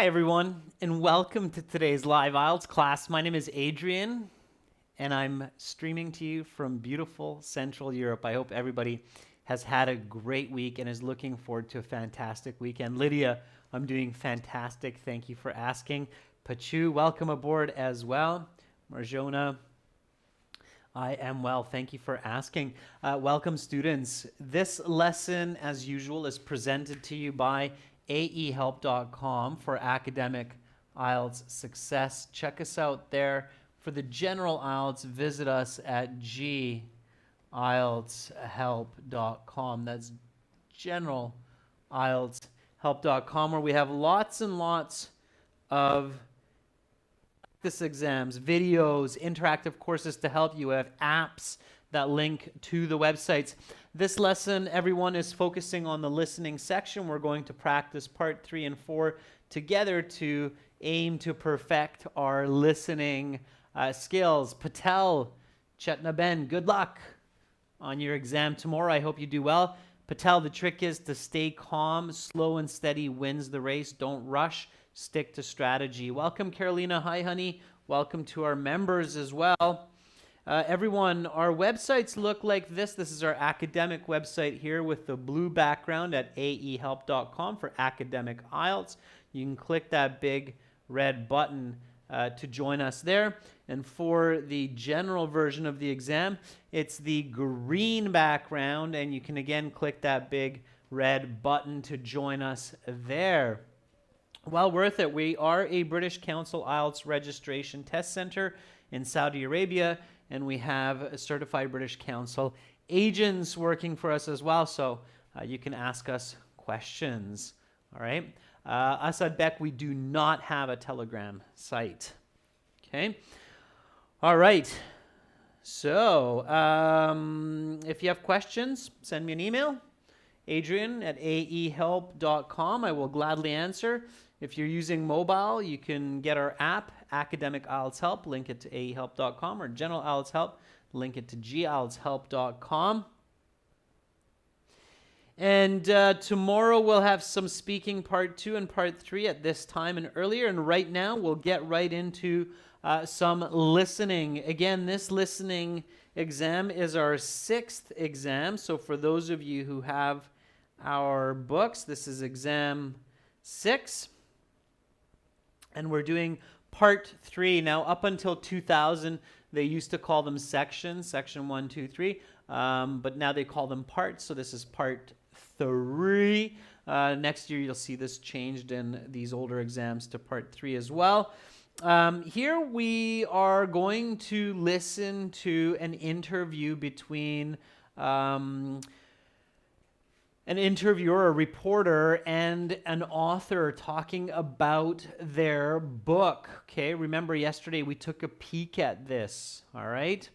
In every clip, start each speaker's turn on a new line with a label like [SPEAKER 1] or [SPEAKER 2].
[SPEAKER 1] Hi everyone, and welcome to today's live IELTS class. My name is Adrian, and I'm streaming to you from beautiful Central Europe. I hope everybody has had a great week and is looking forward to a fantastic weekend. Lydia, I'm doing fantastic. Thank you for asking. Pachu, welcome aboard as well. Marjona, I am well. Thank you for asking. Welcome, students. This lesson, as usual, is presented to you by aehelp.com for academic IELTS success. Check us out there. For the general IELTS, visit us at gieltshelp.com. That's general IELTShelp.com, where we have lots and lots of practice exams, videos, interactive courses to help you. We have apps that link to the websites. This lesson, everyone, is focusing on the listening section. We're going to practice part 3 and 4 together to aim to perfect our listening skills. Patel, Chetna-Ben, good luck on your exam tomorrow. I hope you do well. Patel, the trick is to stay calm. Slow and steady wins the race. Don't rush. Stick to strategy. Welcome, Carolina. Hi, honey. Welcome to our members as well. Everyone, our websites look like this. This is our academic website here with the blue background at aehelp.com for academic IELTS. You can click that big red button to join us there. And for the general version of the exam, it's the green background, and you can again click that big red button to join us there. Well worth it. We are a British Council IELTS registration test center in Saudi Arabia, and we have certified British Council agents working for us as well, so you can ask us questions. All right. Asad Beck, we do not have a Telegram site. Okay. All right. So if you have questions, send me an email. Adrian at aehelp.com. I will gladly answer. If you're using mobile, you can get our app, Academic IELTS Help, link it to aehelp.com, or General IELTS Help, link it to gieltshelp.com. And tomorrow we'll have some speaking part 2 and part 3 at this time and earlier. And right now we'll get right into some listening. Again, this listening exam is our 6th exam. So for those of you who have our books, this is exam 6. And we're doing part 3. Now, up until 2000, they used to call them sections, section 1, 2, 3. But now they call them parts. So this is part 3. Next year, you'll see this changed in these older exams to part 3 as well. Here we are going to listen to an interview between an interviewer, a reporter, and an author talking about their book. Okay, remember yesterday we took a peek at this, all right?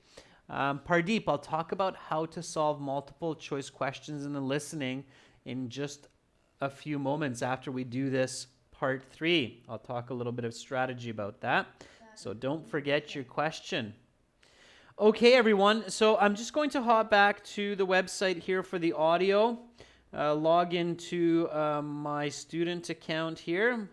[SPEAKER 1] Pardeep, I'll talk about how to solve multiple choice questions in the listening in just a few moments after we do this part 3. I'll talk a little bit of strategy about that. So don't forget your question. Okay, everyone, so I'm just going to hop back to the website here for the audio. Log into my student account here.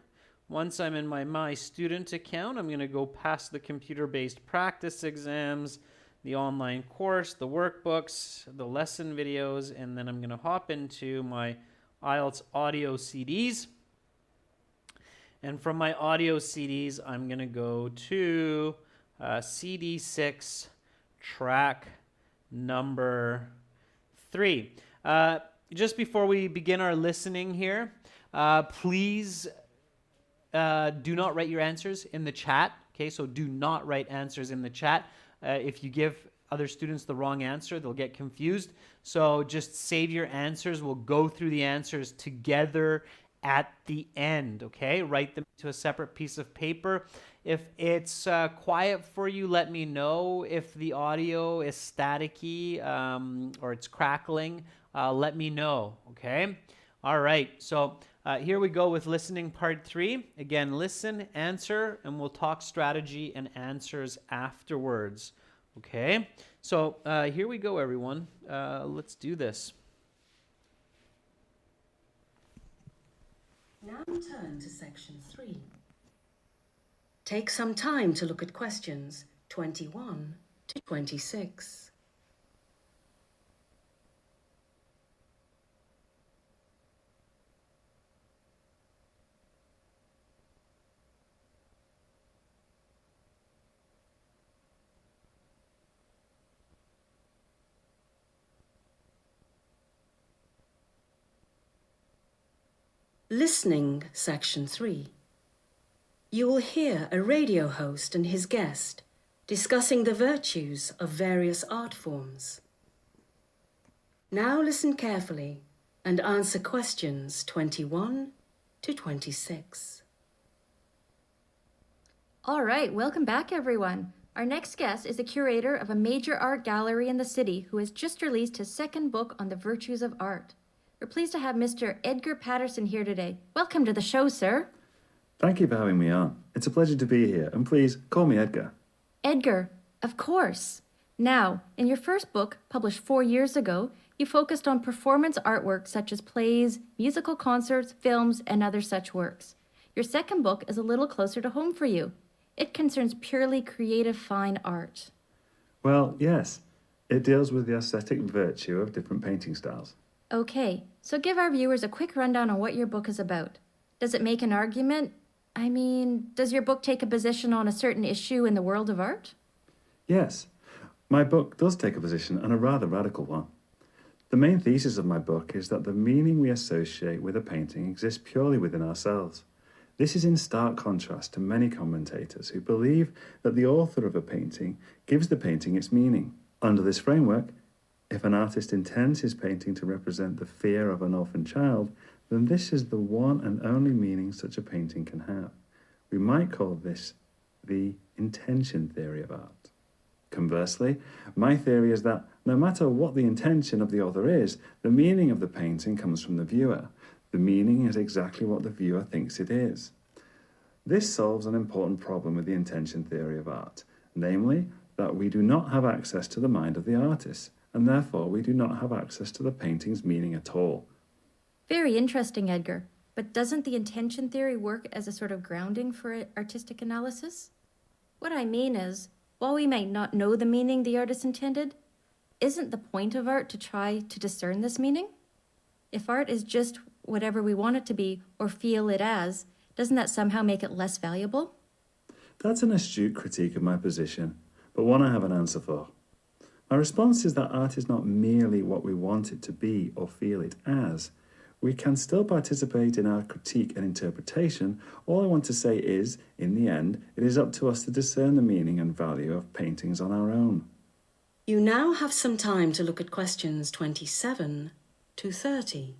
[SPEAKER 1] Once I'm in my student account, I'm going to go past the computer-based practice exams, the online course, the workbooks, the lesson videos, and then I'm going to hop into my IELTS audio CDs. And from my audio CDs, I'm going to go to CD 6, track number 3. Just before we begin our listening here, please do not write your answers in the chat. Okay, so do not write answers in the chat. If you give other students the wrong answer, they'll get confused. So just save your answers. We'll go through the answers together at the end, okay? Write them to a separate piece of paper. If it's quiet for you, let me know. If the audio is staticky or it's crackling, let me know, okay? All right, so here we go with listening part 3. Again, listen, answer, and we'll talk strategy and answers afterwards, okay? So here we go, everyone. Let's do this.
[SPEAKER 2] Now turn to section 3. Take some time to look at questions 21 to 26. Listening, section 3. You will hear a radio host and his guest discussing the virtues of various art forms. Now listen carefully and answer questions 21 to 26.
[SPEAKER 3] All right, welcome back, everyone. Our next guest is the curator of a major art gallery in the city who has just released his second book on the virtues of art. We're pleased to have Mr. Edgar Patterson here today. Welcome to the show, sir.
[SPEAKER 4] Thank you for having me on. It's a pleasure to be here, and please call me Edgar.
[SPEAKER 3] Edgar, of course. Now, in your first book, published 4 years ago, you focused on performance artwork such as plays, musical concerts, films, and other such works. Your second book is a little closer to home for you. It concerns purely creative fine art.
[SPEAKER 4] Well, yes. It deals with the aesthetic virtue of different painting styles.
[SPEAKER 3] Okay, so give our viewers a quick rundown on what your book is about. Does it make an argument? I mean, does your book take a position on a certain issue in the world of art?
[SPEAKER 4] Yes, my book does take a position, and a rather radical one. The main thesis of my book is that the meaning we associate with a painting exists purely within ourselves. This is in stark contrast to many commentators who believe that the author of a painting gives the painting its meaning. Under this framework, if an artist intends his painting to represent the fear of an orphan child, then this is the one and only meaning such a painting can have. We might call this the intention theory of art. Conversely, my theory is that no matter what the intention of the author is, the meaning of the painting comes from the viewer. The meaning is exactly what the viewer thinks it is. This solves an important problem with the intention theory of art, namely that we do not have access to the mind of the artist, and therefore we do not have access to the painting's meaning at all.
[SPEAKER 3] Very interesting, Edgar. But doesn't the intention theory work as a sort of grounding for artistic analysis? What I mean is, while we might not know the meaning the artist intended, isn't the point of art to try to discern this meaning? If art is just whatever we want it to be or feel it as, doesn't that somehow make it less valuable?
[SPEAKER 4] That's an astute critique of my position, but one I have an answer for. My response is that art is not merely what we want it to be or feel it as. We can still participate in our critique and interpretation. All I want to say is, in the end, it is up to us to discern the meaning and value of paintings on our own.
[SPEAKER 2] You now have some time to look at questions 27 to 30.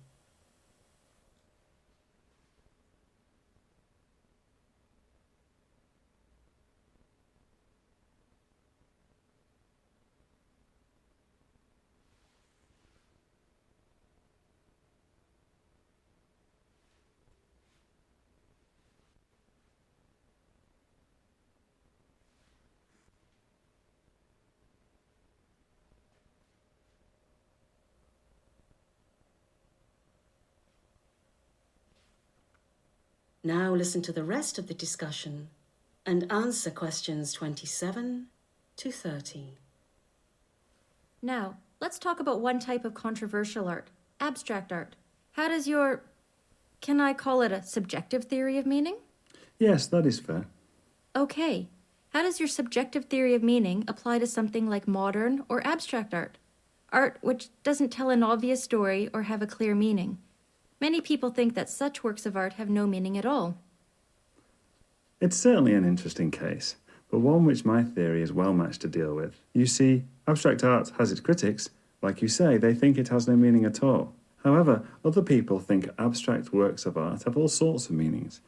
[SPEAKER 2] Now listen to the rest of the discussion and answer questions 27 to 30.
[SPEAKER 3] Now, let's talk about one type of controversial art, abstract art. How does your, can I call it a subjective theory of meaning?
[SPEAKER 4] Yes, that is fair.
[SPEAKER 3] Okay, how does your subjective theory of meaning apply to something like modern or abstract art? Art which doesn't tell an obvious story or have a clear meaning. Many people think that such works of art have no meaning at all.
[SPEAKER 4] It's certainly an interesting case, but one which my theory is well matched to deal with. You see, abstract art has its critics. Like you say, they think it has no meaning at all. However, other people think abstract works of art have all sorts of meanings.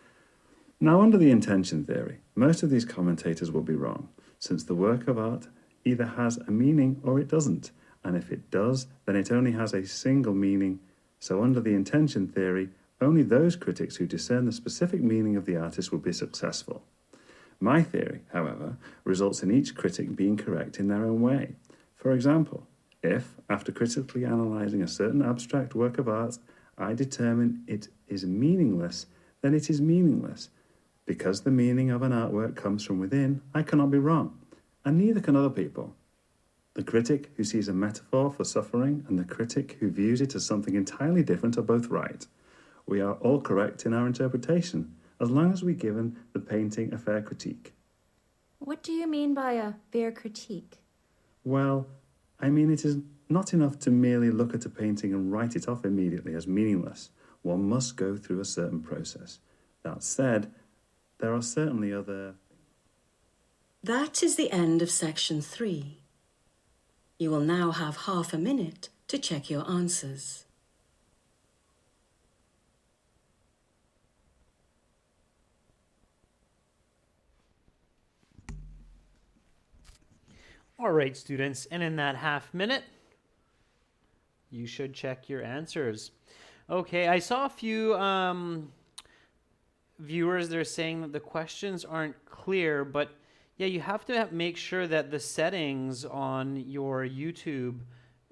[SPEAKER 4] Now, under the intention theory, most of these commentators will be wrong, since the work of art either has a meaning or it doesn't, and if it does, then it only has a single meaning. So under the intention theory, only those critics who discern the specific meaning of the artist will be successful. My theory, however, results in each critic being correct in their own way. For example, if, after critically analysing a certain abstract work of art, I determine it is meaningless, then it is meaningless. Because the meaning of an artwork comes from within, I cannot be wrong, and neither can other people. The critic who sees a metaphor for suffering and the critic who views it as something entirely different are both right. We are all correct in our interpretation, as long as we've given the painting a fair critique.
[SPEAKER 3] What do you mean by a fair critique?
[SPEAKER 4] Well, I mean it is not enough to merely look at a painting and write it off immediately as meaningless. One must go through a certain process. That said, there are certainly other...
[SPEAKER 2] That is the end of section 3. You will now have half a minute to check your answers.
[SPEAKER 1] All right, students, and in that half minute, you should check your answers. Okay, I saw a few viewers, they're saying that the questions aren't clear, but yeah, you have to make sure that the settings on your YouTube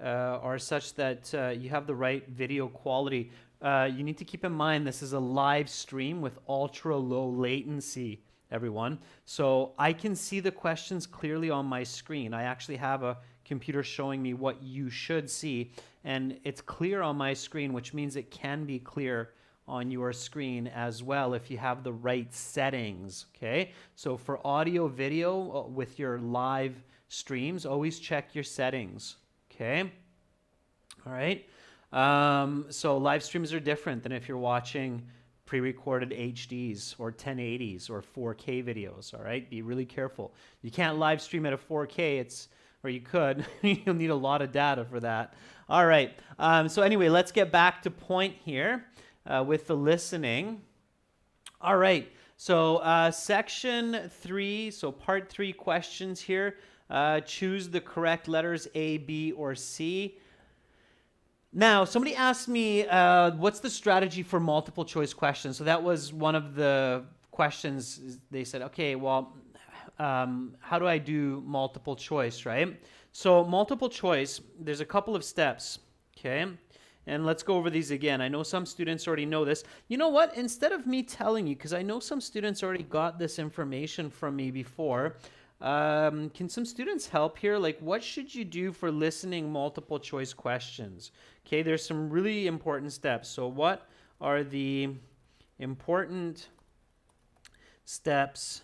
[SPEAKER 1] are such that you have the right video quality. You need to keep in mind this is a live stream with ultra low latency, everyone. So I can see the questions clearly on my screen. I actually have a computer showing me what you should see, and it's clear on my screen, which means it can be clear on your screen as well if you have the right settings. Okay, so for audio video with your live streams, always check your settings. Okay, all right. So live streams are different than if you're watching pre-recorded HDs or 1080s or 4K videos. All right, be really careful. You can't live stream at a 4K. Or you could. You'll need a lot of data for that. All right. So anyway, let's get back to point here. With the listening. All right, so section 3, so part 3 questions here. Choose the correct letters A, B, or C. Now, somebody asked me, what's the strategy for multiple choice questions? So that was one of the questions. They said, okay, well, how do I do multiple choice, right? So multiple choice, there's a couple of steps, okay? And let's go over these again. I know some students already know this. You know what? Instead of me telling you, because I know some students already got this information from me before, can some students help here? Like, what should you do for listening multiple choice questions? Okay, there's some really important steps. So what are the important steps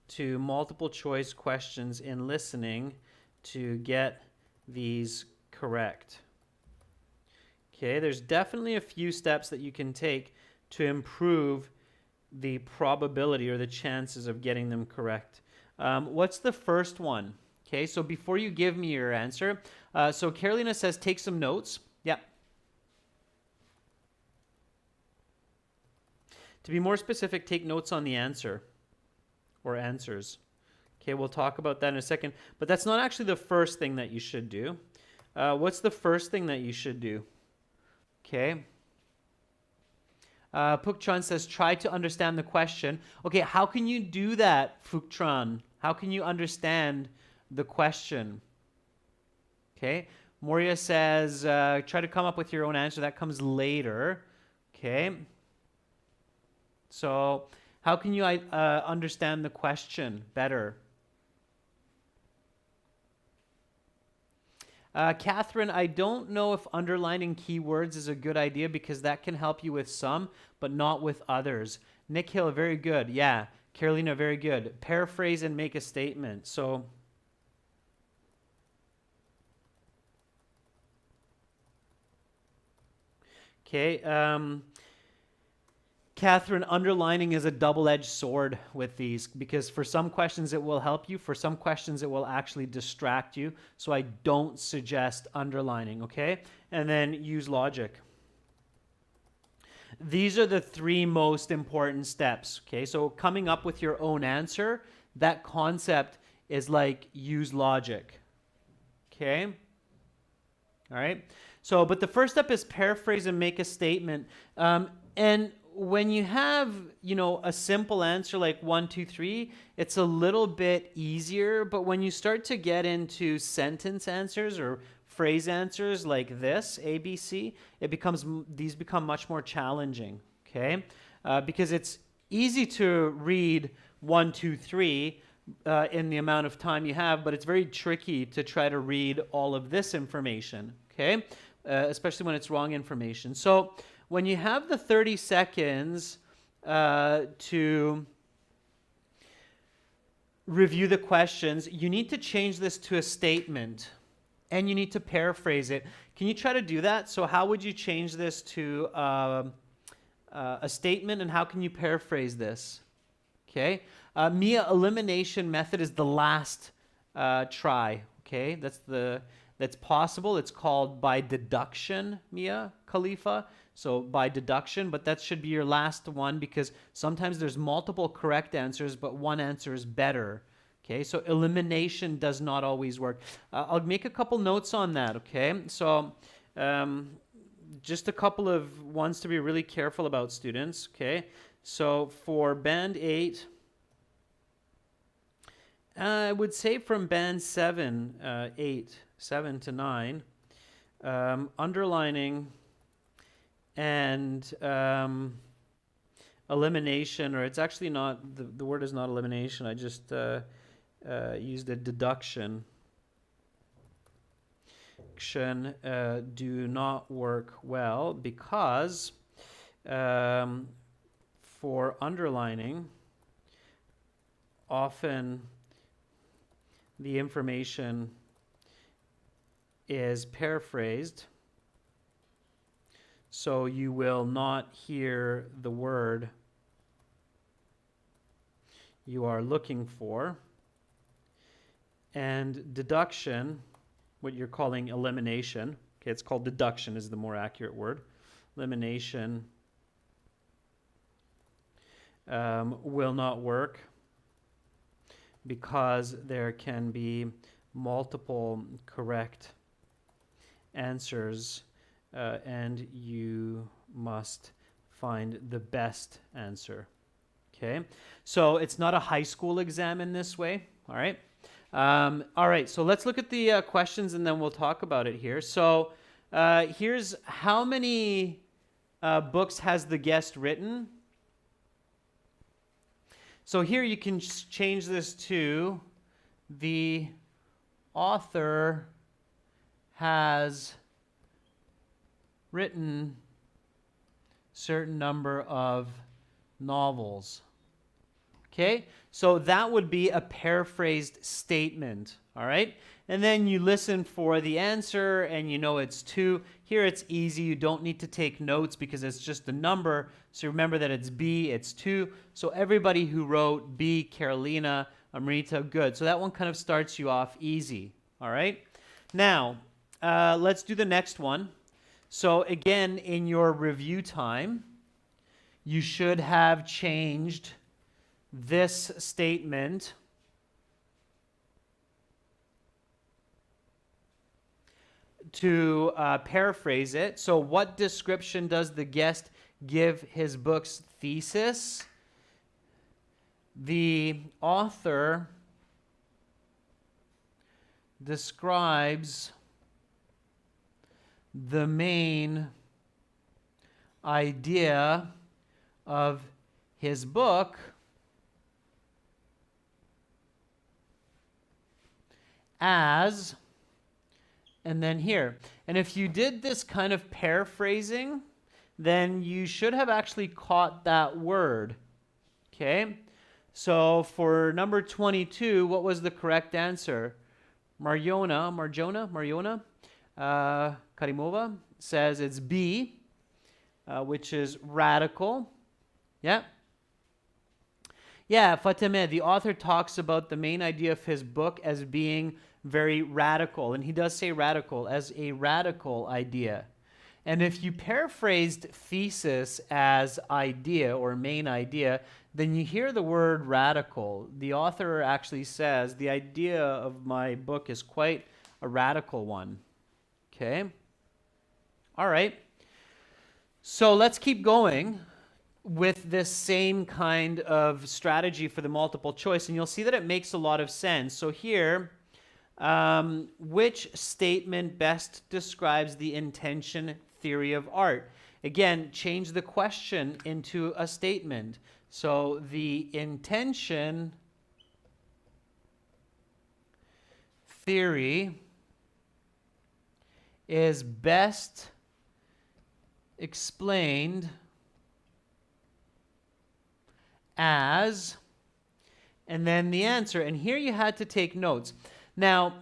[SPEAKER 1] to multiple choice questions in listening to get these correct? Okay, there's definitely a few steps that you can take to improve the probability or the chances of getting them correct. What's the first one? Okay, so before you give me your answer, so Carolina says take some notes. Yeah. To be more specific, take notes on the answer or answers. Okay, we'll talk about that in a second, but that's not actually the first thing that you should do. What's the first thing that you should do? Okay. Pukchan says, try to understand the question. Okay, how can you do that, Pukchan? How can you understand the question? Okay. Moria says, try to come up with your own answer. That comes later. Okay. So, how can you understand the question better? Catherine, I don't know if underlining keywords is a good idea because that can help you with some, but not with others. Nick Hill, very good. Yeah. Carolina, very good. Paraphrase and make a statement. So, okay. Catherine, underlining is a double-edged sword with these because for some questions it will help you, for some questions it will actually distract you. So I don't suggest underlining, okay? And then use logic. These are the 3 most important steps, okay? So coming up with your own answer, that concept is like use logic, okay? All right? So, but the first step is paraphrase and make a statement. And when you have, a simple answer like 1, 2, 3, it's a little bit easier. But when you start to get into sentence answers or phrase answers like this, A, B, C, these become much more challenging. okay? Because it's easy to read 1, 2, 3 in the amount of time you have, but it's very tricky to try to read all of this information, okay? Especially when it's wrong information. So when you have the 30 seconds to review the questions, you need to change this to a statement, and you need to paraphrase it. Can you try to do that? So how would you change this to a statement, and how can you paraphrase this? Okay, Mia, elimination method is the last try. Okay, that's possible. It's called by deduction, Mia Khalifa. So by deduction, but that should be your last one, because sometimes there's multiple correct answers, but one answer is better. Okay, so elimination does not always work. I'll make a couple notes on that, okay? So just a couple of ones to be really careful about, students, okay? So for Band 8, I would say from Band 7, 8, 7 to 9, underlining and elimination, or it's actually not, the word is not elimination, I just used a deduction. Do not work well because for underlining, often the information is paraphrased, so you will not hear the word you are looking for. And deduction, what you're calling elimination, okay, it's called deduction is the more accurate word. Elimination will not work because there can be multiple correct answers and you must find the best answer. Okay, so it's not a high school exam in this way, all right? All right, so let's look at the questions and then we'll talk about it here. So here's how many books has the guest written? So here you can change this to the author has written certain number of novels. Okay, so that would be a paraphrased statement, all right? And then you listen for the answer and you know it's 2. Here it's easy, you don't need to take notes because it's just a number. So remember that it's B, it's 2. So everybody who wrote B, Carolina, Amrita, good. So that one kind of starts you off easy, all right? Now, let's do the next one. So again, in your review time, you should have changed this statement to paraphrase it. So what description does the guest give his book's thesis? The author describes the main idea of his book as, and then here. And if you did this kind of paraphrasing, then you should have actually caught that word. Okay? So for number 22, what was the correct answer? Mariona Karimova says it's B, which is radical. Yeah? Yeah, Fatime, the author talks about the main idea of his book as being very radical, and he does say radical, as a radical idea. And if you paraphrased thesis as idea or main idea, then you hear the word radical. The author actually says, the idea of my book is quite a radical one. Okay? All right. So let's keep going with this same kind of strategy for the multiple choice, and you'll see that it makes a lot of sense. So here, which statement best describes the intention theory of art? Again, change the question into a statement. So the intention theory is best explained as, and then the answer. And here you had to take notes. Now,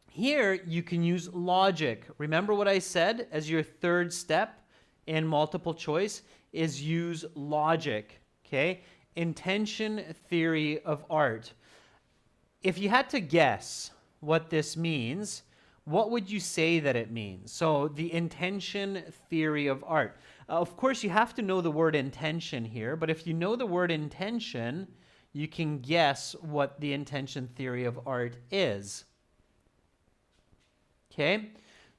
[SPEAKER 1] here you can use logic. Remember what I said as your third step in multiple choice is use logic, okay? Intention theory of art. If you had to guess what this means, what would you say that it means? So the intention theory of art. Of course, you have to know the word intention here, but if you know the word intention, you can guess what the intention theory of art is. Okay?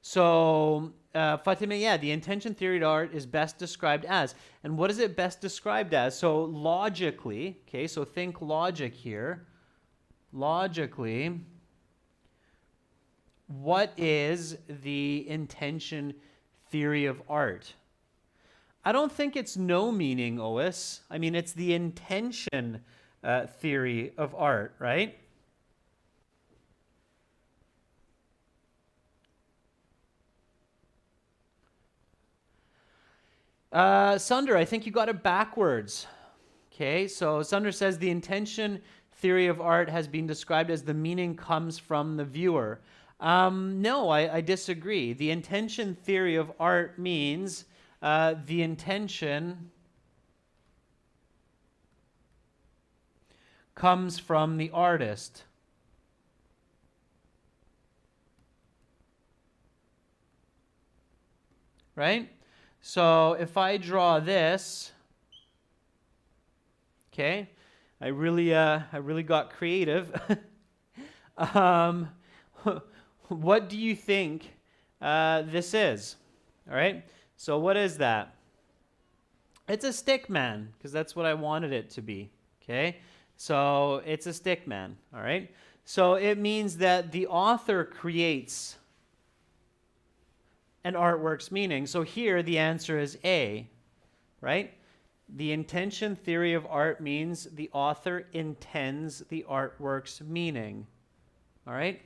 [SPEAKER 1] So, Fatima, yeah, the intention theory of art is best described as. And what is it best described as? So logically, okay, so think logic here. Logically, what is the intention theory of art? I don't think it's no meaning, Ois. I mean, it's the intention theory of art, right? Sunder, I think you got it backwards. Okay, so Sunder says the intention theory of art has been described as the meaning comes from the viewer. No, I disagree. The intention theory of art means the intention comes from the artist. Right? So if I draw this, okay, I really got creative. What do you think this is? All right. So what is that? It's a stick man, because that's what I wanted it to be. Okay. So it's a stick man. All right. So it means that the author creates an artwork's meaning. So here the answer is A, right? The intention theory of art means the author intends the artwork's meaning. All right?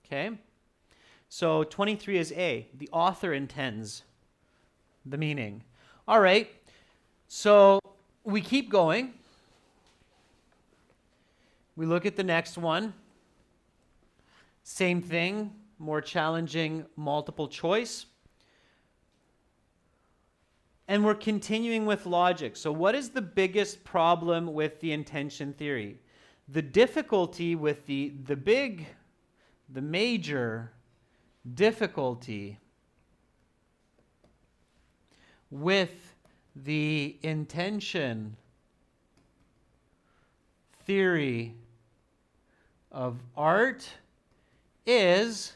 [SPEAKER 1] Okay? So 23 is A. The author intends the meaning. All right. So we keep going. We look at the next one. Same thing. More challenging multiple choice. And we're continuing with logic. So what is the biggest problem with the intention theory? The difficulty with the major difficulty with the intention theory of art is,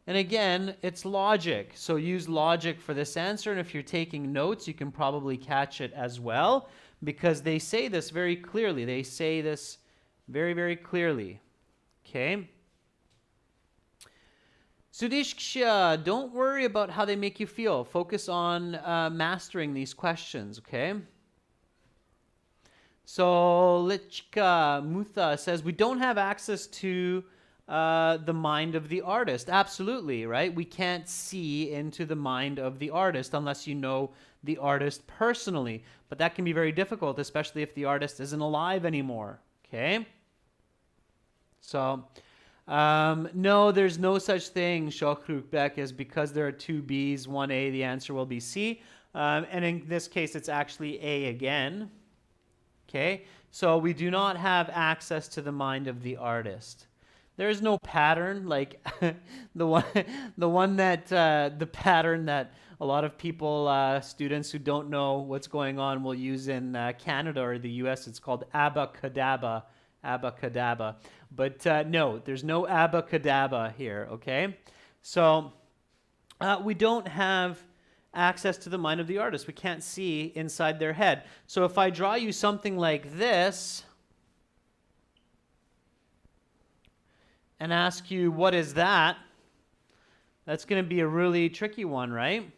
[SPEAKER 1] and again, it's logic. So use logic for this answer. And if you're taking notes, you can probably catch it as well, because they say this very clearly. They say this very, very clearly. Okay? Sudishksha, don't worry about how they make you feel. Focus on mastering these questions, okay? So Lichka Mutha says, we don't have access to the mind of the artist. Absolutely, right? We can't see into the mind of the artist unless you know the artist personally. But that can be very difficult, especially if the artist isn't alive anymore. Okay? So, no, there's no such thing, Shokrukbek, as because there are two B's, one A, the answer will be C. And in this case, it's actually A again. Okay? So we do not have access to the mind of the artist. There is no pattern like the pattern that a lot of people, students who don't know what's going on, will use in Canada or the U.S. It's called abacadabra, abacadabra. But no, there's no abacadabra here. Okay, so we don't have access to the mind of the artist. We can't see inside their head. So if I draw you something like this and ask you, what is that? That's going to be a really tricky one, right?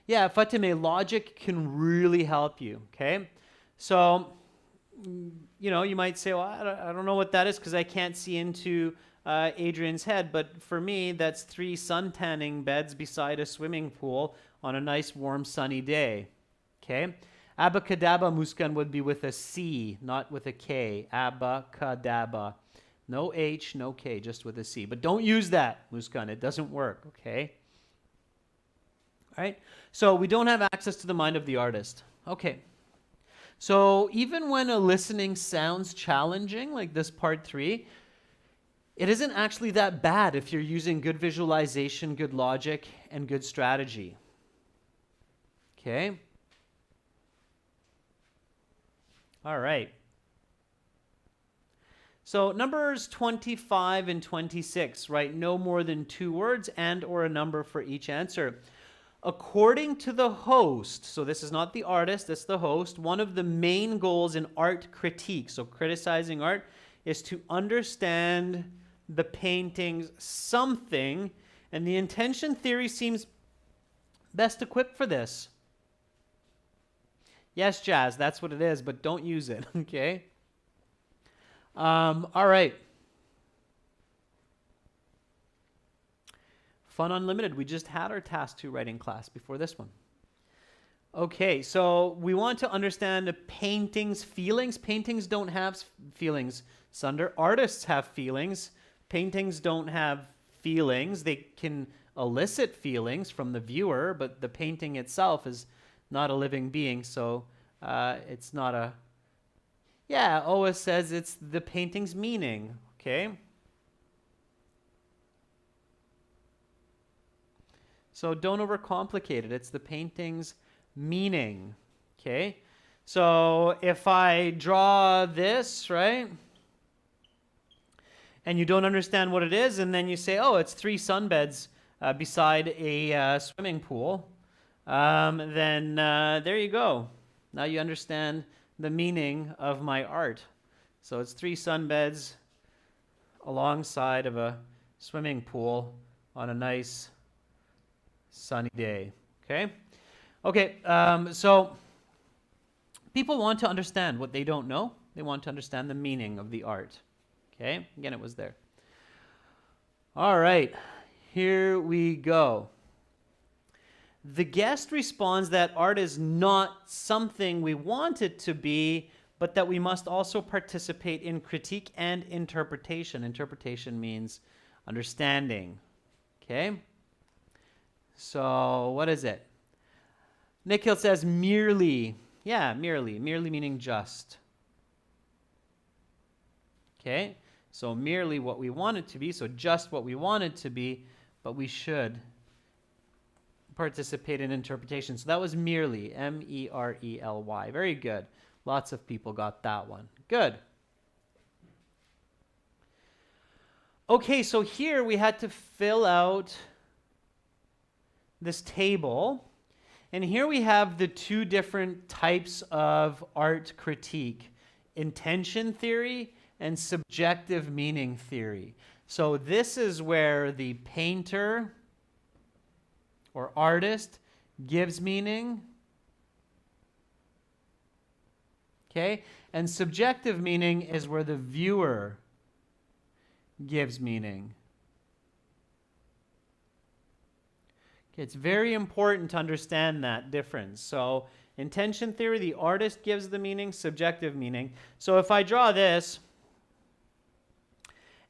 [SPEAKER 1] Yeah, Fatime, logic can really help you, okay? So, you might say, well, I don't know what that is because I can't see into Adrian's head, but for me, that's 3 sun tanning beds beside a swimming pool on a nice, warm, sunny day, okay? Abacadabra, Muskan, would be with a C, not with a K. Abacadabra. No H, no K, just with a C. But don't use that, Muskan. It doesn't work, okay? All right? So we don't have access to the mind of the artist. Okay. So even when a listening sounds challenging, like this part 3, it isn't actually that bad if you're using good visualization, good logic, and good strategy. Okay? All right. So numbers 25 and 26, write no more than 2 words and or a number for each answer. According to the host, so this is not the artist, it's the host, one of the main goals in art critique, so criticizing art, is to understand the painting's something, and the intention theory seems best equipped for this. Yes, Jazz, that's what it is, but don't use it, okay? All right. Fun Unlimited, we just had our Task 2 writing class before this one. Okay, so we want to understand the painting's feelings. Paintings don't have feelings, Sunder. Artists have feelings. Paintings don't have feelings. They can elicit feelings from the viewer, but the painting itself is not a living being, so it's not a... Yeah, Oa says it's the painting's meaning, okay? So don't overcomplicate it. It's the painting's meaning, okay? So if I draw this, right? And you don't understand what it is, and then you say, oh, it's 3 sunbeds beside a swimming pool, then there you go. Now you understand the meaning of my art. So it's 3 sunbeds alongside of a swimming pool on a nice sunny day. Okay, so people want to understand what they don't know. They want to understand the meaning of the art. Okay, again, it was there. All right, here we go. The guest responds that art is not something we want it to be, but that we must also participate in critique and interpretation. Interpretation means understanding. Okay? So, what is it? Nikhil says merely. Yeah, merely. Merely meaning just. Okay? So, merely what we want it to be, so just what we want it to be, but we should participate in interpretation. So that was merely, M-E-R-E-L-Y. Very good. Lots of people got that one. Good. Okay, so here we had to fill out this table. And here we have the 2 different types of art critique: intention theory and subjective meaning theory. So this is where the painter or artist gives meaning. Okay? And subjective meaning is where the viewer gives meaning. Okay, it's very important to understand that difference. So, intention theory, the artist gives the meaning, subjective meaning. So if I draw this,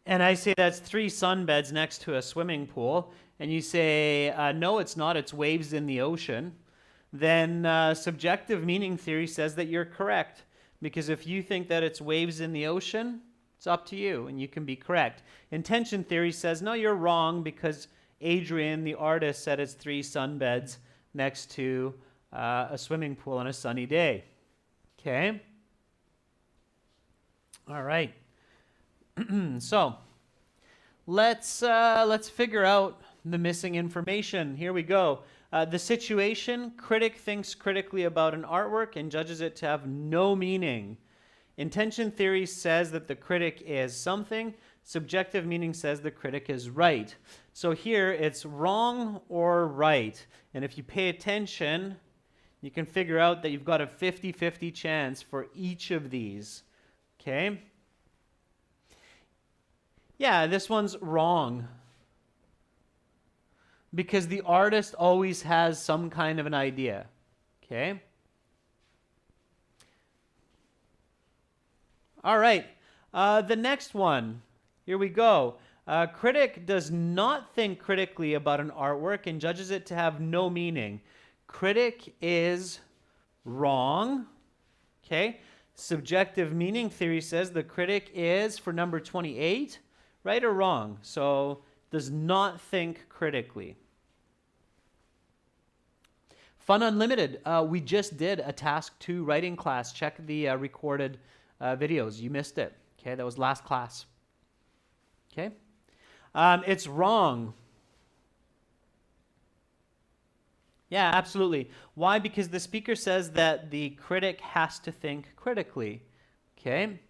[SPEAKER 1] and I say that's 3 sunbeds next to a swimming pool, and you say, no, it's not, it's waves in the ocean, then subjective meaning theory says that you're correct. Because if you think that it's waves in the ocean, it's up to you, and you can be correct. Intention theory says, no, you're wrong, because Adrian, the artist, said it's 3 sunbeds next to a swimming pool on a sunny day. Okay? All right. So, let's figure out the missing information. Here we go. The situation: critic thinks critically about an artwork and judges it to have no meaning. Intention theory says that the critic is something. Subjective meaning says the critic is right. So here it's wrong or right. And if you pay attention, you can figure out that you've got a 50-50 chance for each of these. Okay? Yeah, this one's wrong. Because the artist always has some kind of an idea. Okay? All right. The next one. Here we go. A critic does not think critically about an artwork and judges it to have no meaning. Critic is wrong. Okay? Subjective meaning theory says the critic is, for number 28, right or wrong? So, does not think critically. Fun Unlimited. We just did a task 2 writing class. Check the recorded videos. You missed it. Okay, that was last class. Okay? It's wrong. Yeah, absolutely. Why? Because the speaker says that the critic has to think critically. Okay?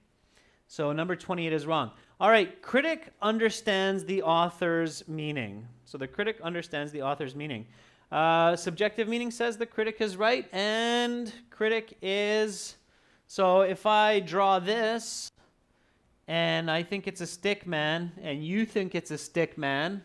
[SPEAKER 1] So number 28 is wrong. All right, critic understands the author's meaning. So the critic understands the author's meaning. Subjective meaning says the critic is right, and critic is... So if I draw this, and I think it's a stick man, and you think it's a stick man,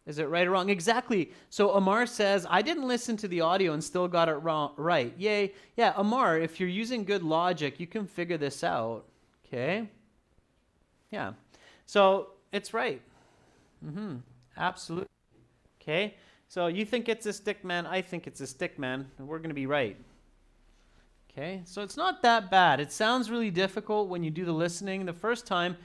[SPEAKER 1] is it right or wrong? Exactly. So Amar says, I didn't listen to the audio and still got it wrong. Right. Yay. Yeah, Amar, if you're using good logic, you can figure this out. Okay? Yeah. So it's right. Absolutely. Okay? So you think it's a stick man, I think it's a stick man, and we're going to be right. Okay? So it's not that bad. It sounds really difficult when you do the listening the first time,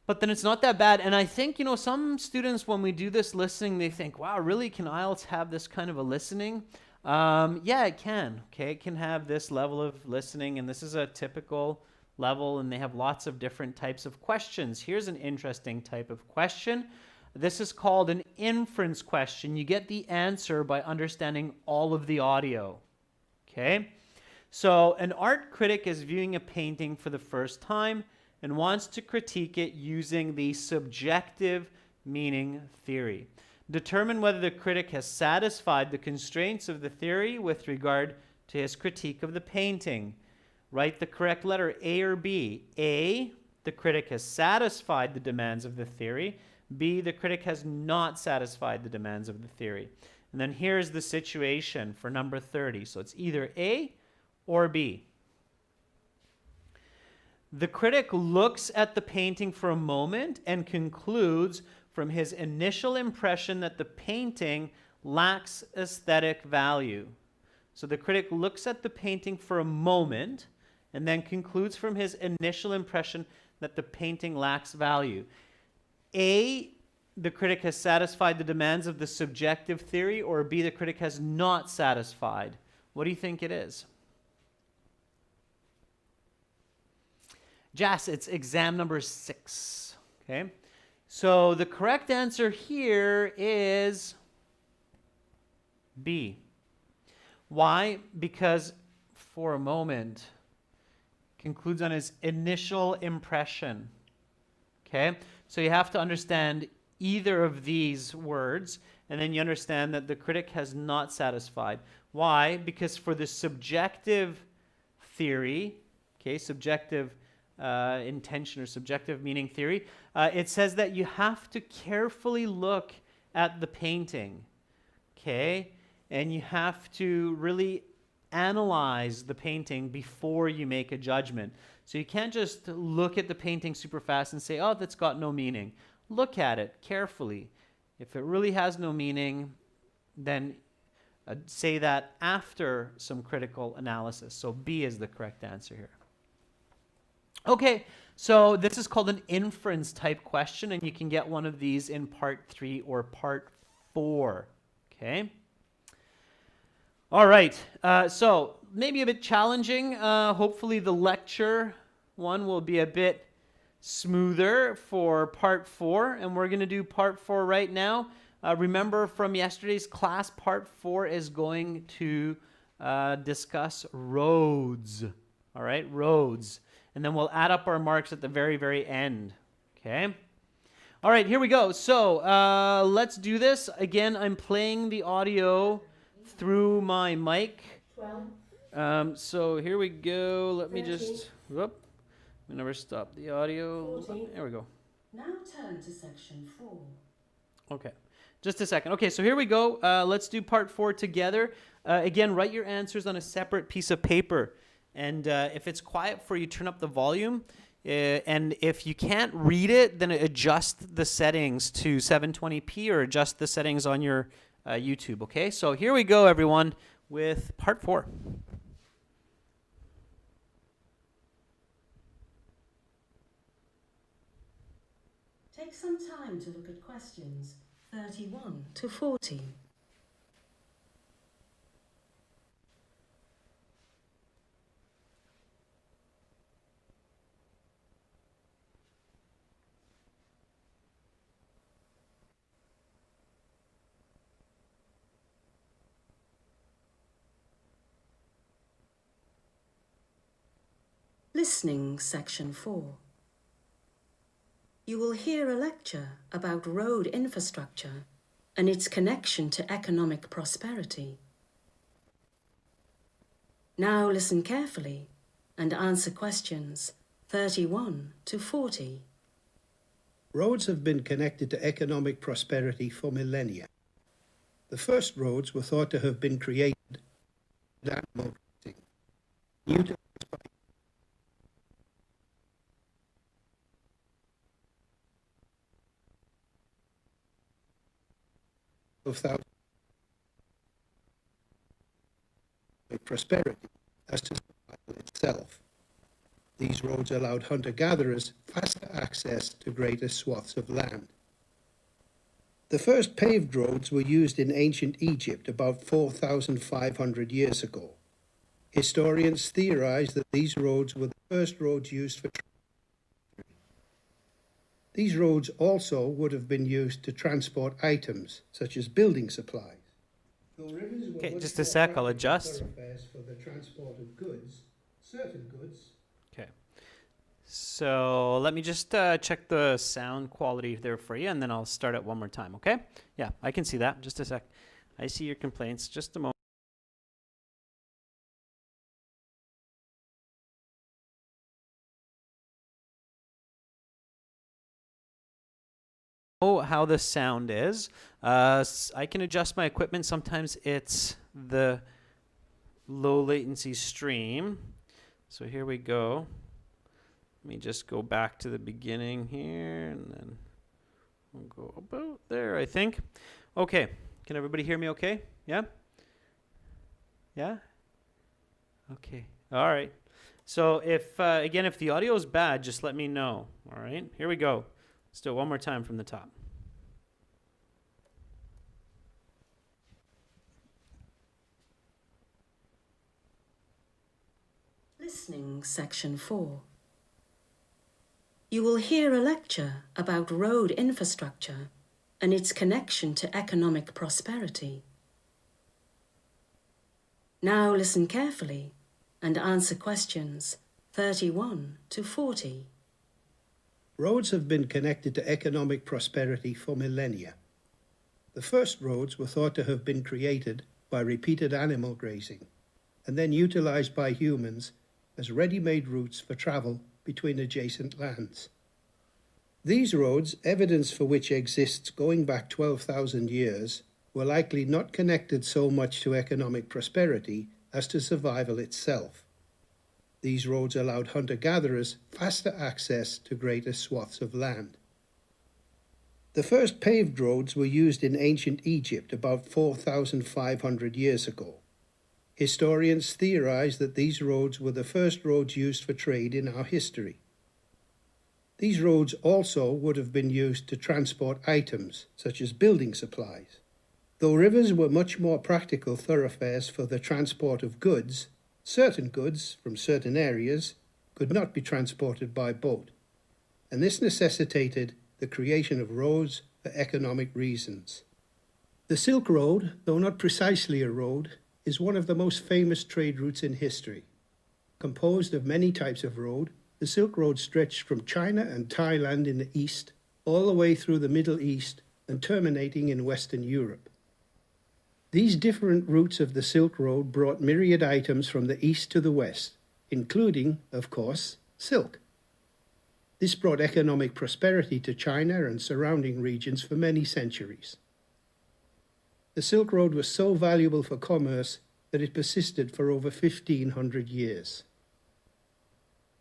[SPEAKER 1] but then it's not that bad. And I think, some students, when we do this listening, they think, wow, really, can IELTS have this kind of a listening? Yeah, it can. Okay, it can have this level of listening, and this is a typical level, and they have lots of different types of questions. Here's an interesting type of question. This is called an inference question. You get the answer by understanding all of the audio. Okay? So an art critic is viewing a painting for the first time and wants to critique it using the subjective meaning theory. Determine whether the critic has satisfied the constraints of the theory with regard to his critique of the painting. Write the correct letter, A or B. A, the critic has satisfied the demands of the theory. B, the critic has not satisfied the demands of the theory. And then here's the situation for number 30. So it's either A or B. The critic looks at the painting for a moment and concludes from his initial impression that the painting lacks aesthetic value. So the critic looks at the painting for a moment and then concludes from his initial impression that the painting lacks value. A, the critic has satisfied the demands of the subjective theory, or B, the critic has not satisfied. What do you think it is? Jas, it's exam number 6. Okay? So the correct answer here is B. Why? Because for a moment concludes on his initial impression. Okay? So you have to understand either of these words, and then you understand that the critic has not satisfied. Why? Because for the subjective theory, okay, subjective intention or subjective meaning theory, it says that you have to carefully look at the painting, okay? And you have to really analyze the painting before you make a judgment. So you can't just look at the painting super fast and say, oh, that's got no meaning. Look at it carefully. If it really has no meaning, then say that after some critical analysis. So B is the correct answer here. Okay, so this is called an inference type question, and you can get one of these in part 3 or part 4. Okay. All right, so maybe a bit challenging. Hopefully the lecture one will be a bit smoother for part 4, and we're going to do part 4 right now. Remember from yesterday's class, part 4 is going to discuss roads. All right, roads. and then we'll add up our marks at the very, very end. Okay? All right, here we go. So let's do this. Again, I'm playing the audio through my mic.
[SPEAKER 2] 12.
[SPEAKER 1] So here we go. Let me
[SPEAKER 2] 13.
[SPEAKER 1] just, whoop. We never stop the audio.
[SPEAKER 2] 14.
[SPEAKER 1] There we go.
[SPEAKER 2] Now turn to section 4.
[SPEAKER 1] Okay, just a second. Okay, so here we go. Let's do part 4 together. Again, write your answers on a separate piece of paper. And if it's quiet for you, turn up the volume. And if you can't read it, then adjust the settings to 720p or adjust the settings on your YouTube, okay? So here we go, everyone, with part 4.
[SPEAKER 2] Take some time to look at questions 31 to 40. Listening section 4. You will hear a lecture about road infrastructure and its connection to economic prosperity. Now listen carefully and answer questions 31 to 40.
[SPEAKER 5] Roads have been connected to economic prosperity for millennia. The first roads were thought to have been created by animal grazing, utilized by of thousands of prosperity as to survival itself. These roads allowed hunter-gatherers faster access to greater swaths of land. The first paved roads were used in ancient Egypt about 4,500 years ago. Historians theorize that these roads were the first roads used for trade. These roads also would have been used to transport items, such as building supplies. Though rivers were
[SPEAKER 1] Okay,
[SPEAKER 5] much
[SPEAKER 1] just a
[SPEAKER 5] more
[SPEAKER 1] sec, I'll
[SPEAKER 5] practical
[SPEAKER 1] adjust.
[SPEAKER 5] thoroughfares for the transport of goods, certain goods.
[SPEAKER 1] Okay. So let me just check the sound quality there for you, and then I'll start it one more time, okay? Yeah, I can see that. Just a sec. I see your complaints. Just a moment. Know how the sound is. I can adjust my equipment. Sometimes it's the low latency stream. So here we go. Let me just go back to the beginning here, and then we'll go about there, I think. Okay, can everybody hear me okay? Yeah? Yeah? Okay, all right. So if, again, if the audio is bad, just let me know, all right? Here we go. Let's do it one more time from the top.
[SPEAKER 2] Listening section 4. You will hear a lecture about road infrastructure and its connection to economic prosperity. Now listen carefully and answer questions 31 to 40.
[SPEAKER 5] Roads have been connected to economic prosperity for millennia. The first roads were thought to have been created by repeated animal grazing and then utilized by humans as ready-made routes for travel between adjacent lands. These roads, evidence for which exists going back 12,000 years, were likely not connected so much to economic prosperity as to survival itself. These roads allowed hunter-gatherers faster access to greater swaths of land. The first paved roads were used in ancient Egypt about 4,500 years ago. Historians theorize that these roads were the first roads used for trade in our history. These roads also would have been used to transport items, such as building supplies. Though rivers were much more practical thoroughfares for the transport of goods, certain goods from certain areas could not be transported by boat, and this necessitated the creation of roads for economic reasons. The Silk Road, though not precisely a road, is one of the most famous trade routes in history. Composed of many types of road, the Silk Road stretched from China and Thailand in the east all the way through the Middle East and terminating in Western Europe. These different routes of the Silk Road brought myriad items from the east to the west, including, of course, silk. This brought economic prosperity to China and surrounding regions for many centuries. The Silk Road was so valuable for commerce that it persisted for over 1,500 years.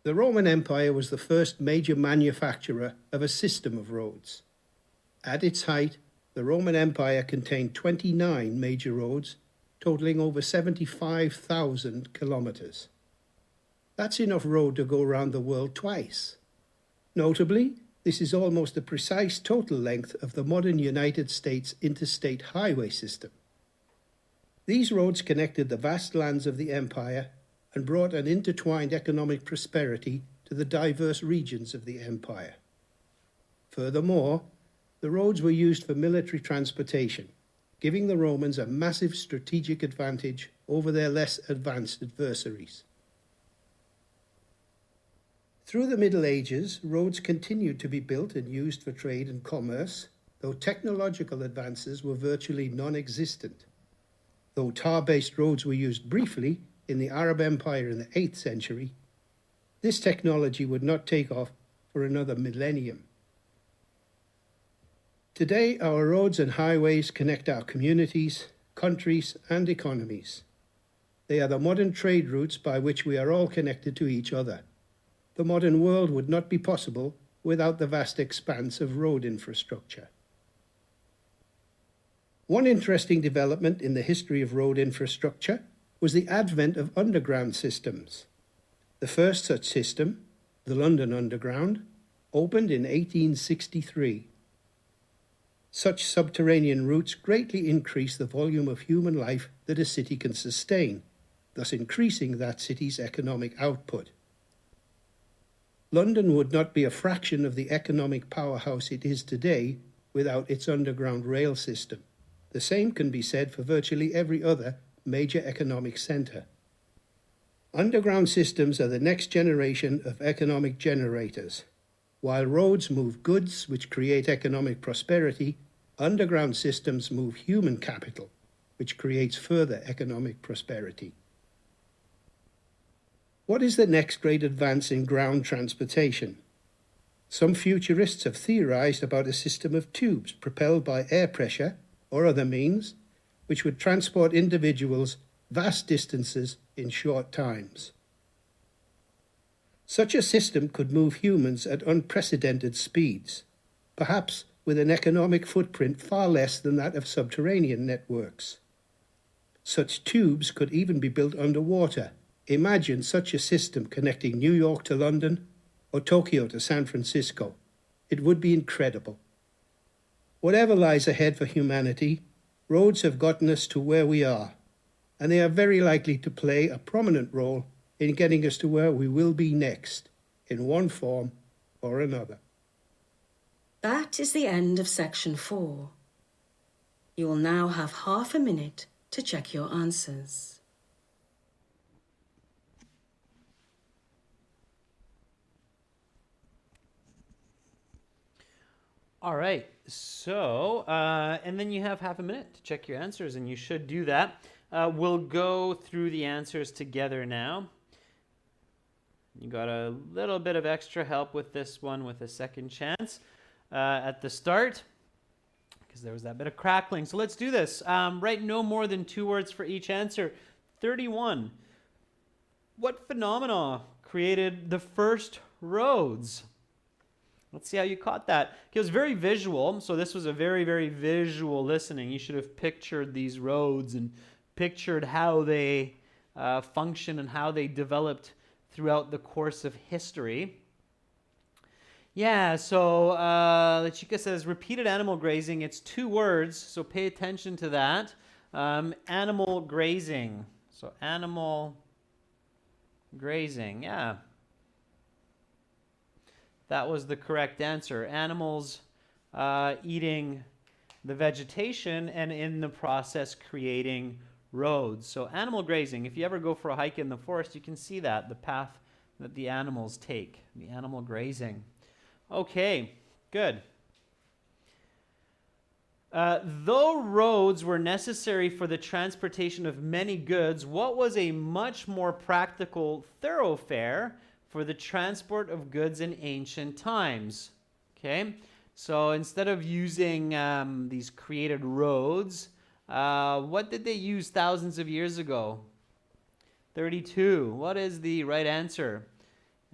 [SPEAKER 5] The Roman Empire was the first major manufacturer of a system of roads. At its height, the Roman Empire contained 29 major roads, totaling over 75,000 kilometers. That's enough road to go around the world twice. Notably, this is almost the precise total length of the modern United States interstate highway system. These roads connected the vast lands of the empire and brought an intertwined economic prosperity to the diverse regions of the empire. Furthermore, the roads were used for military transportation, giving the Romans a massive strategic advantage over their less advanced adversaries. Through the Middle Ages, roads continued to be built and used for trade and commerce, though technological advances were virtually non-existent. Though tar-based roads were used briefly in the Arab Empire in the 8th century, this technology would not take off for another millennium. Today, our roads and highways connect our communities, countries, and economies. They are the modern trade routes by which we are all connected to each other. The modern world would not be possible without the vast expanse of road infrastructure. One interesting development in the history of road infrastructure was the advent of underground systems. The first such system, the London Underground, opened in 1863. Such subterranean routes greatly increase the volume of human life that a city can sustain, thus increasing that city's economic output. London would not be a fraction of the economic powerhouse it is today without its underground rail system. The same can be said for virtually every other major economic centre. Underground systems are the next generation of economic generators. While roads move goods which create economic prosperity, underground systems move human capital, which creates further economic prosperity. What is the next great advance in ground transportation? Some futurists have theorized about a system of tubes propelled by air pressure or other means, which would transport individuals vast distances in short times. Such a system could move humans at unprecedented speeds, perhaps with an economic footprint far less than that of subterranean networks. Such tubes could even be built underwater. Imagine such a system connecting New York to London or Tokyo to San Francisco. It would be incredible. Whatever lies ahead for humanity, roads have gotten us to where we are, and they are very likely to play a prominent role in getting us to where we will be next, in one form or another.
[SPEAKER 2] That is the end of section 4. You will now have half a minute to check your answers.
[SPEAKER 1] All right, so, and then you have half a minute to check your answers, and you should do that. We'll go through the answers together now. You got a little bit of extra help with this one with a second chance at the start, because there was that bit of crackling. So let's do this. Write no more than 2 words for each answer. 31. What phenomena created the first roads? Let's see how you caught that. It was very visual, so this was a very, very visual listening. You should have pictured these roads and pictured how they function and how they developed throughout the course of history. Yeah, so La Chica says, repeated animal grazing. It's 2 words, so pay attention to that. Animal grazing. So animal grazing, yeah. That was the correct answer. Animals eating the vegetation and in the process creating roads. So animal grazing, if you ever go for a hike in the forest, you can see that, the path that the animals take, the animal grazing. Okay, good. Though roads were necessary for the transportation of many goods, what was a much more practical thoroughfare for the transport of goods in ancient times? Okay, so instead of using these created roads, what did they use thousands of years ago? 32. What is the right answer?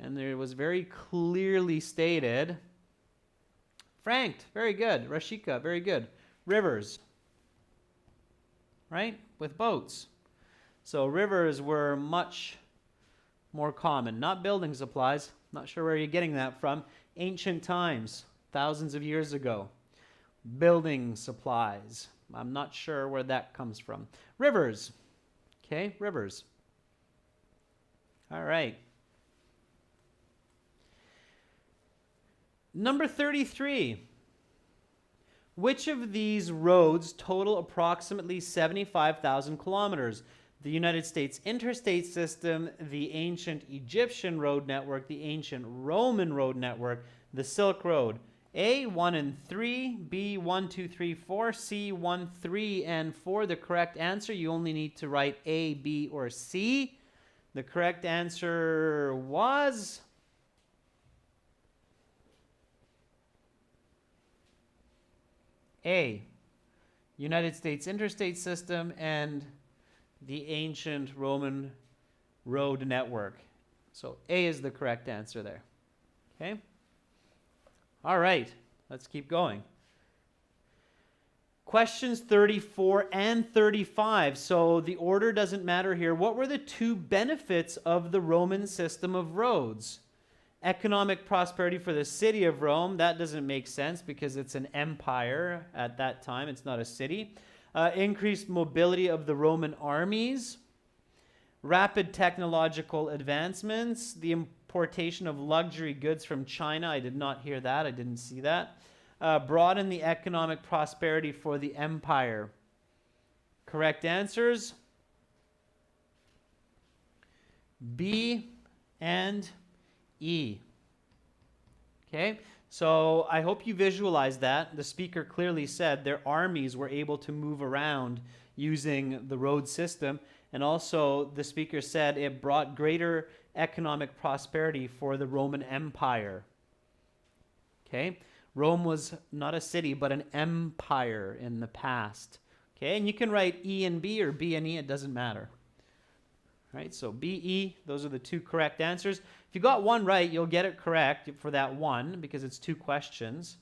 [SPEAKER 1] And there was very clearly stated. Frank, very good. Rashika, very good. Rivers, right? With boats. So rivers were much more common. Not building supplies. Not sure where you're getting that from. Ancient times, thousands of years ago. Building supplies. I'm not sure where that comes from. Rivers. Okay, rivers. All right. Number 33. Which of these roads total approximately 75,000 kilometers? The United States interstate system, the ancient Egyptian road network, the ancient Roman road network, the Silk Road. A, 1 and 3, B, 1, 2, 3, 4, C, 1, 3, and 4. The correct answer, you only need to write A, B, or C. The correct answer was A, United States interstate system and the ancient Roman road network. So A is the correct answer there. Okay? All right, let's keep going. Questions 34 and 35. So the order doesn't matter here. What were the two benefits of the Roman system of roads? Economic prosperity for the city of Rome. That doesn't make sense because it's an empire at that time. It's not a city. Increased mobility of the Roman armies. Rapid technological advancements. The importation of luxury goods from China. I did not hear that. I didn't see that. Broaden the economic prosperity for the empire. Correct answers. B and E. Okay, so I hope you visualize that. The speaker clearly said their armies were able to move around using the road system. And also the speaker said it brought greater economic prosperity for the Roman Empire. Okay, Rome was not a city, but an empire in the past. Okay, and you can write E and B or B and E, it doesn't matter. Right, so B, E, those are the two correct answers. If you got one right, you'll get it correct for that one because it's two questions.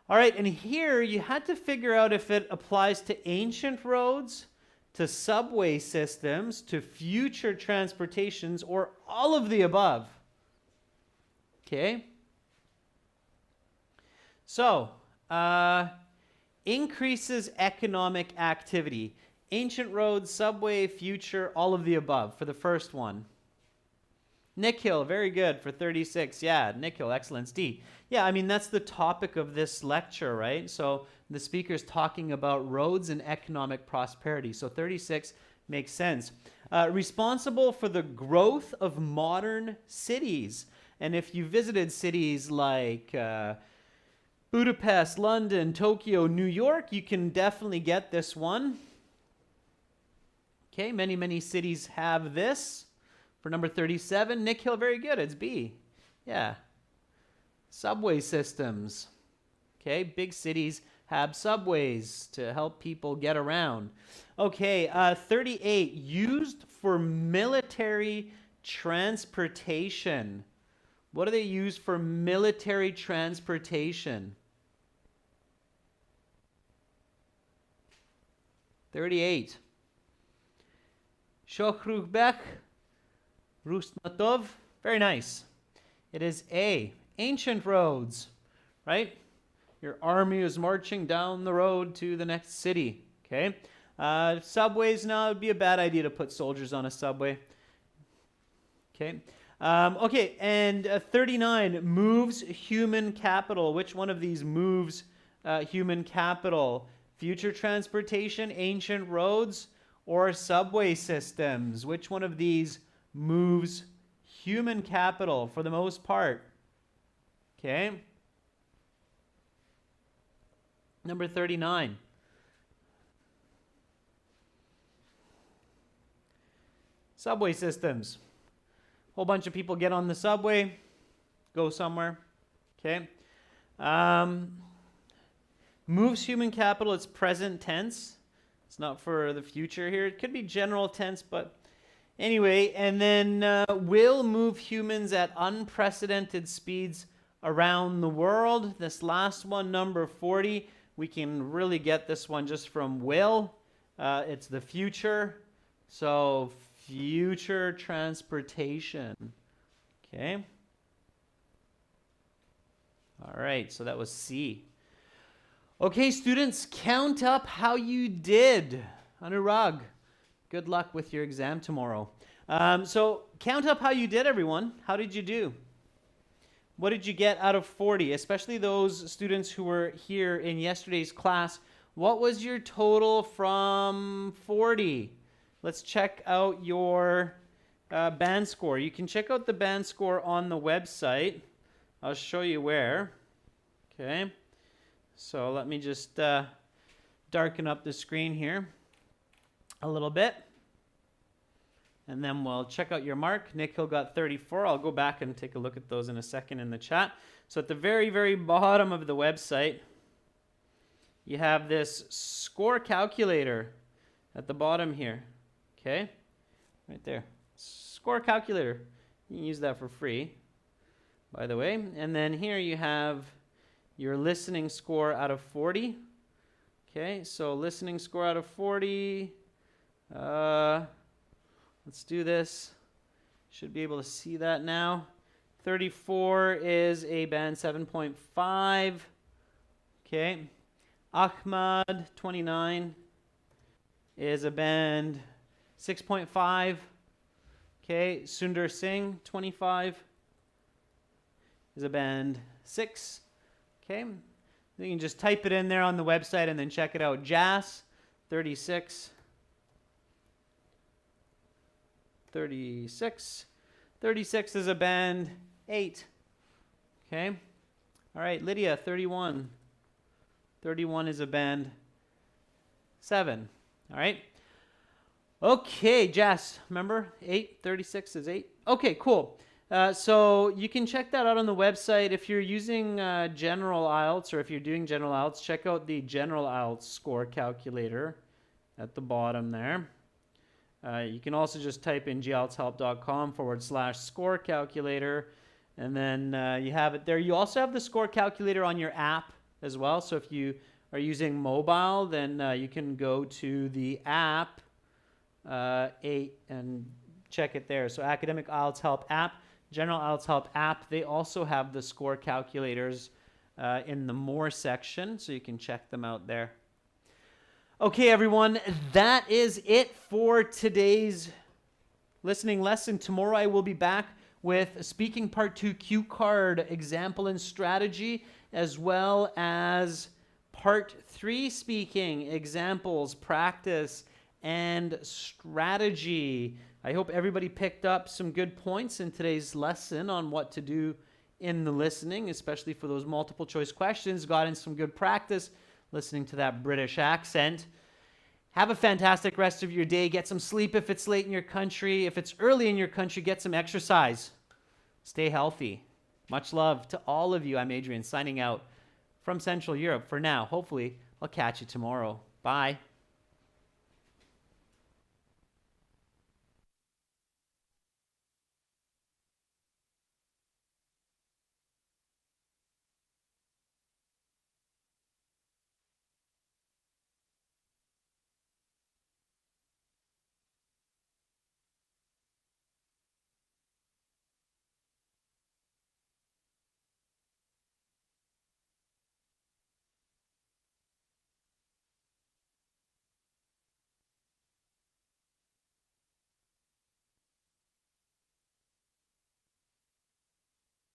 [SPEAKER 1] All right, and here you had to figure out if it applies to ancient roads, to subway systems, to future transportations, or all of the above. Okay? So, increases economic activity. Ancient roads, subway, future, all of the above for the first one. Nikhil, very good for 36. Yeah, Nikhil, excellence. D. Yeah, I mean, that's the topic of this lecture, right? So the speaker's talking about roads and economic prosperity. So 36 makes sense. Responsible for the growth of modern cities. And if you visited cities like Budapest, London, Tokyo, New York, you can definitely get this one. Okay, many cities have this. For number 37, Nikhil, very good. It's B. Yeah. Subway systems. Okay, big cities have subways to help people get around. Okay, 38, used for military transportation. What do they use for military transportation? 38. Shokhrubek, Rusnatov. Very nice. It is A. Ancient roads, right? Your army is marching down the road to the next city, okay? Subways, no, it would be a bad idea to put soldiers on a subway. Okay. Okay, and 39, moves human capital. Which one of these moves human capital? Future transportation, ancient roads, or subway systems? Which one of these moves human capital for the most part. Okay. Number 39. Subway systems. Whole bunch of people get on the subway, go somewhere. Okay. Moves human capital, it's present tense. It's not for the future here. It could be general tense, but anyway. And then will move humans at unprecedented speeds around the world. This last one, number 40, we can really get this one just from will. It's the future. So future transportation. Okay. All right, so that was C. Okay, students, count up how you did. Anurag, good luck with your exam tomorrow. So count up how you did, everyone. How did you do? What did you get out of 40? Especially those students who were here in yesterday's class. What was your total from 40? Let's check out your band score. You can check out the band score on the website. I'll show you where. Okay. So let me just darken up the screen here a little bit. And then we'll check out your mark. Nick Hill got 34. I'll go back and take a look at those in a second in the chat. So at the very, very bottom of the website, you have this score calculator at the bottom here. Okay? Right there. Score calculator. You can use that for free, by the way. And then here you have your listening score out of 40. Okay, so listening score out of 40. Let's do this. Should be able to see that now. 34 is a band 7.5. Okay. Ahmad, 29, is a band 6.5. Okay. Sundar Singh, 25, is a band 6. Okay, you can just type it in there on the website and then check it out. Jas, 36. 36. 36 is a band 8. Okay. All right, Lydia, 31. 31 is a band 7. All right. Okay, Jas, remember? 8. 36 is 8. Okay, cool. So you can check that out on the website. If you're using General IELTS, or if you're doing General IELTS, check out the General IELTS score calculator at the bottom there. You can also just type in gieltshelp.com/score calculator, and then you have it there. You also have the score calculator on your app as well. So if you are using mobile, then you can go to the app 8 and check it there. So Academic IELTS Help app, General IELTS Help app, they also have the score calculators in the More section, so you can check them out there. Okay, everyone, that is it for today's listening lesson. Tomorrow I will be back with Speaking Part 2 Cue Card Example and Strategy, as well as Part 3 Speaking Examples, Practice, and Strategy. I hope everybody picked up some good points in today's lesson on what to do in the listening, especially for those multiple choice questions. Got in some good practice listening to that British accent. Have a fantastic rest of your day. Get some sleep if it's late in your country. If it's early in your country, get some exercise. Stay healthy. Much love to all of you. I'm Adrian, signing out from Central Europe for now. Hopefully, I'll catch you tomorrow. Bye.